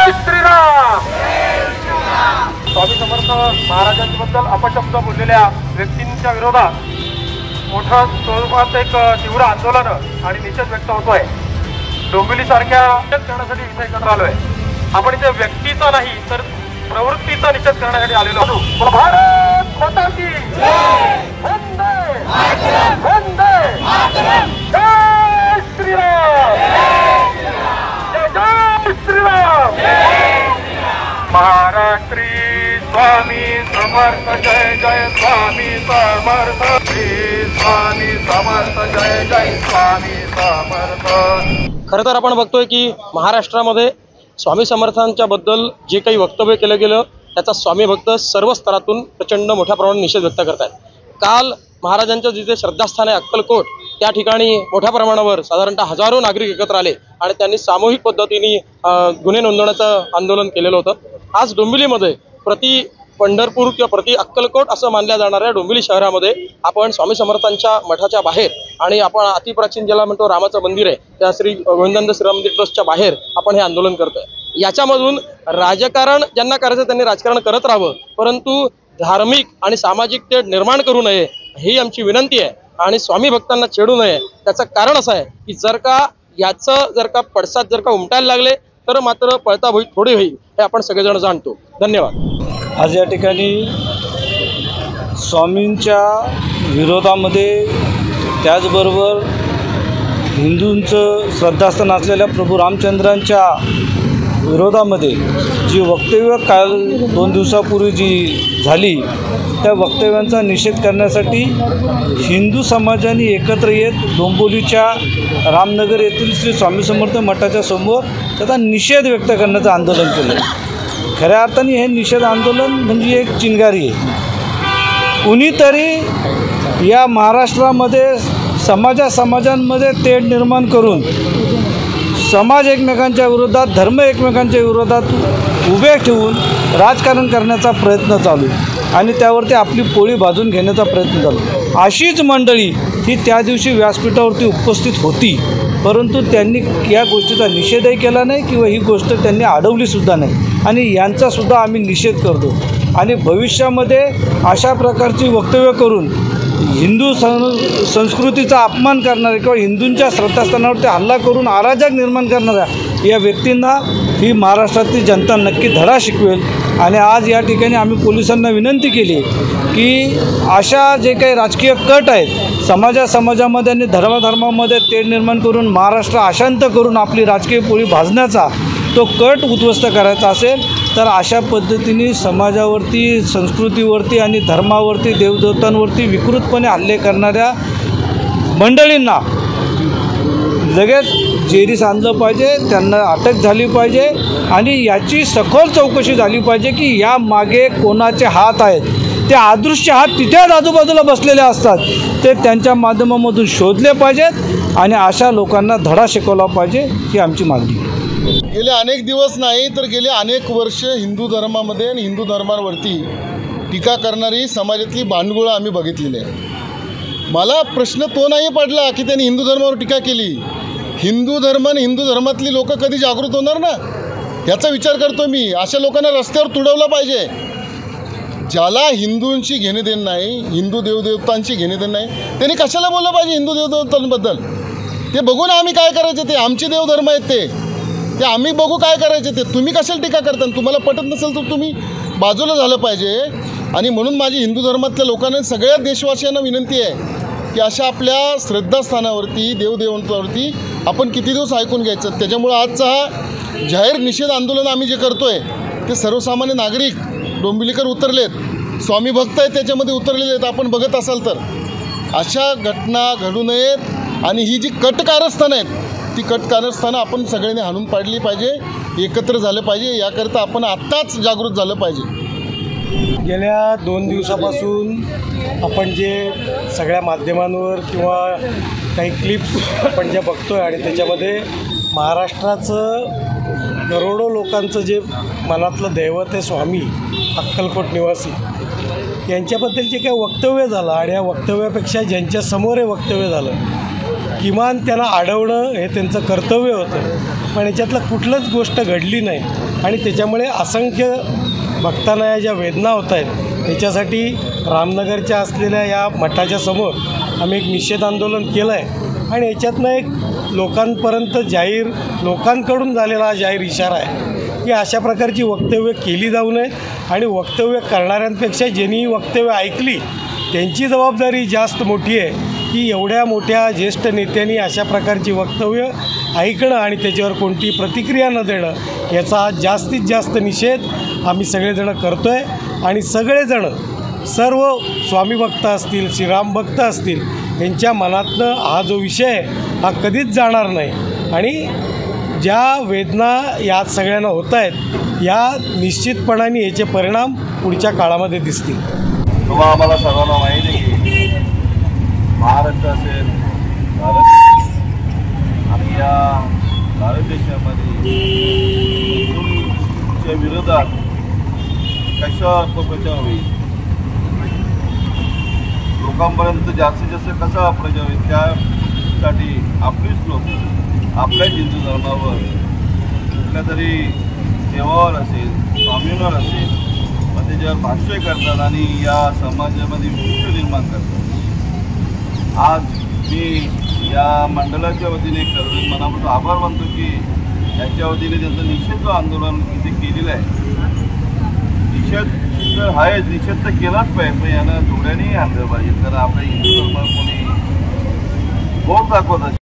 श्रीराम। स्वामी समर्थ महाराजांबद्दल अपशब्द बोललेल्या व्यक्तींच्या विरोधात मोठ्या स्वरूपात एक तीव्र आंदोलन आणि निषेध व्यक्त होतोय। डोंबिवली सारख्या करण्यासाठी इथे एकत्र आलोय आपण। इथे व्यक्तीचा नाही तर प्रवृत्तीचा निषेध करण्यासाठी आलेलो आहोत। भारत माता की जय। वंदे मातरम। वंदे मातरम। जय श्रीराम। जय जय श्रीराम। महाराष्ट्री स्वामी समर्थ जय जय स्वामी समर्थ। श्री स्वामी समर्थ जय जय स्वामी समर्थ। खरं तर आपण बघतोय की महाराष्ट्रामध्ये स्वामी समर्थांच्या बद्दल जे काही वक्तव्य केलं गेलं त्याचा स्वामी भक्त सर्व स्तरातून प्रचंड मोठ्या प्रमाणात निषेध व्यक्त करत आहेत। काल महाराजांचं जिथे श्रद्धास्थान आहे अक्कलकोट त्या ठिकाणी मोठ्या प्रमाणावर साधारणतः हजारो नागरिक एकत्र आले आणि त्यांनी सामूहिक पद्धतीने गुन्हे नोंदवण्याचं आंदोलन केलेलं होतं। आज डोंबिवलीमध्ये प्रति पंढरपूर किंवा प्रति अक्कलकोट असं मानल्या जाणाऱ्या डोंबिवली शहरामध्ये आपण स्वामी समर्थांच्या मठाच्या बाहेर आणि आपण अतिप्राचीन ज्याला म्हणतो रामाचं मंदिर आहे त्या श्री गोविंदानंद श्रीराम मंदिर ट्रस्टच्या बाहेर आपण हे आंदोलन करतोय। याच्यामधून राजकारण ज्यांना करायचं त्यांनी राजकारण करत राहावं, परंतु धार्मिक आणि सामाजिक तेढ निर्माण करू नये ही आमची विनंती आहे आणि स्वामी भक्तांना छेडू नये। त्याचं कारण असं आहे की जर का पडसाद जर का उमटायला लागले तर मात्र पळता भुई थोडी होईल हे आपण सगळेजण जाणतो। धन्यवाद। आज या ठिकाणी स्वामींच्या विरोधामध्ये त्याचबरोबर हिंदूंचं श्रद्धास्थान असलेल्या प्रभू रामचंद्रांच्या विरोधामध्ये जी वक्तव्य काल 2 दिवसापूर्वी जी झाली त्या वक्तव्यांचा निषेध करण्यासाठी हिंदू समाजाने एकत्र येत डोंबिवलीच्या रामनगर येथील श्री स्वामी समर्थ मठाच्या समोर त्याचा निषेध व्यक्त करण्याचं आंदोलन केलं। खऱ्या अर्थाने हे निषेध आंदोलन म्हणजे एक चिंगारी आहे। कुणीतरी या महाराष्ट्रामध्ये समाजांमध्ये तेढ निर्माण करून समाज एकमेकांच्या विरोधात, धर्म एकमेकांच्या विरोधात उभे ठेवून राजकारण करण्याचा प्रयत्न चालू आणि त्यावरती आपली पोळी भाजून घेण्याचा प्रयत्न चालू। अशीच मंडळी ही त्या दिवशी व्यासपीठावरती उपस्थित होती, परंतु त्यांनी या गोष्टीचा निषेधही केला नाही किंवा ही गोष्ट त्यांनी अडवलीसुद्धा नाही आणि यांचासुद्धा आम्ही निषेध करतो। आणि भविष्यामध्ये अशा प्रकारची वक्तव्य करून हिंदू संस्कृतीचा अपमान करणारे किंवा हिंदूंच्या श्रद्धास्थानावरती हल्ला करून अराजक निर्माण करणाऱ्या या व्यक्तींना ही महाराष्ट्रातली जनता नक्की धडा शिकवेल। आणि आज या ठिकाणी आम्ही पोलिसांना विनंती केली की अशा जे काही राजकीय कट आहेत समाजामध्ये आणि धर्मामध्ये तेढ निर्माण करून महाराष्ट्र अशांत करून आपली राजकीय पोळी भाजण्याचा तो कट उद्ध्वस्त करायचा असेल तर अशा पद्धतीने समाजावरती, संस्कृतीवरती आणि धर्मावरती, देवदेवतांवरती विकृतपणे हल्ले करणाऱ्या मंडळींना लगेच जेरीस आणलं पाहिजे, त्यांना अटक झाली पाहिजे आणि याची सखोल चौकशी झाली पाहिजे की या मागे कोणाचे हात आहेत। ते अदृश्य हात तिथेच आजूबाजूला बसलेले असतात, ते त्यांच्या माध्यमामधून शोधले पाहिजेत आणि अशा लोकांना धडा शिकवला पाहिजे ही आमची मागणी आहे। गेले अनेक दिवस नाही तर गेले अनेक वर्ष हिंदू धर्मामध्ये आणि हिंदू धर्मावरती टीका करणारी समाजातली भांडगुळं आम्ही बघितलेली आहे। मला प्रश्न तो नाही पडला की त्यांनी हिंदू धर्मावर टीका केली। हिंदू धर्म आणि हिंदू धर्मातली लोक कधी जागृत होणार ना याचा विचार करतो मी। अशा लोकांना रस्त्यावर तुडवलं पाहिजे। ज्याला हिंदूंशी घेणे देणं नाही, हिंदू देवदेवतांशी घेणे देणं नाही, त्यांनी कशाला बोललं पाहिजे हिंदू देवदेवतांबद्दल? ते बघू ना आम्ही काय करायचे, ते आमचे देवधर्म आहेत ते आम्ही बघू काय करायचे ते। तुम्ही कशाला टीका करता? तुम्हाला पटत नसेल तर तुम्ही बाजूला झालं पाहिजे। आणि म्हणून माझी हिंदू धर्मातल्या लोकांना, सगळ्या देशवासियांना विनंती आहे की अशा आपल्या श्रद्धास्थानावरती, देवदेवतांवरती आपण किती दिवस ऐकून घ्यायचं। त्याच्यामुळं आजचा हा जाहीर निषेध आंदोलन आम्ही जे करतो आहे ते सर्वसामान्य नागरिक डोंबिवलीकर उतरलेत, स्वामी भक्त आहेत त्याच्यामध्ये उतरलेले आहेत। आपण बघत असाल तर अशा घटना घडू नयेत आणि ही जी कट कारस्थानं आहेत ती कट कारस्थानं आपण सगळ्यांनी हाणून पाडली पाहिजे, एकत्र झालं पाहिजे। याकरता आपण आत्ताच जागृत झालं पाहिजे। गेल्या 2 दिवसापासून आपण जे सगळ्या माध्यमांवर किंवा काही क्लिप्स आपण ज्या बघतोय आणि त्याच्यामध्ये महाराष्ट्राचं करोडो लोकांचं जे मनातलं दैवत आहे स्वामी अक्कलकोट निवासी यांच्याबद्दल जे काही वक्तव्य झालं आणि या वक्तव्यापेक्षा ज्यांच्यासमोर हे वक्तव्य झालं किमान त्यांना अडवणं हे त्यांचं कर्तव्य होतं, पण याच्यातलं कुठलंच गोष्ट घडली नाही। आणि त्याच्यामुळे असंख्य भक्तांना या ज्या वेदना होत आहेत त्याच्यासाठी रामनगरच्या असलेल्या या मठाच्या समोर आम्ही एक निषेध आंदोलन केलं आहे आणि याच्यातनं एक लोकांपर्यंत लोकांकडून झालेला हा जाहीर इशारा आहे की अशा प्रकारची वक्तव्य केली जाऊ नये आणि वक्तव्य करणाऱ्यांपेक्षा ज्यांनी ही वक्तव्य ऐकली त्यांची जबाबदारी जास्त मोठी आहे की एवढ्या मोठ्या ज्येष्ठ नेत्यांनी अशा प्रकारची वक्तव्य ऐकणं आणि त्याच्यावर कोणती प्रतिक्रिया न देणं याचा जास्तीत जास्त निषेध आम्ही सगळेजण करतो आहे आणि सगळेजण सर्व स्वामी भक्त असतील श्रीराम भक्त असतील यांच्या मनातनं हा जो विषय आहे हा कधीच जाणार नाही आणि ज्या वेदना या सगळ्यांना होत आहेत या निश्चितपणाने याचे परिणाम पुढच्या काळामध्ये दिसतील. तुम्हा आम्हाला सर्वांना माहिती आहे की महाराष्ट्र असेल आणि या भारत देशामध्ये हिंदूंच्या विरोधात कशा अपप्रचार होईल लोकांपर्यंत जास्तीत जास्त कसा अपप्रचार होईल त्यासाठी आपलीच लोक आपल्याच हिंदू धर्मावर कुठल्या तरी देवावर असेल स्वामींवर असेल मग त्याच्यावर भाष्य करतात आणि या समाजामध्ये विष निर्माण करतात. आज मी या मंडळाच्या वतीने खरं मनापासून आभार मानतो की याच्या वतीने त्यांचं निषेध आंदोलन इथे केलेलं आहे. निषेध तर आहेच, निषेध तर केलाच पाहिजे पण यांना जोड्यानेही आणलं पाहिजे कारण आपल्या हिंदू धर्मात कोणी बोट दाखवत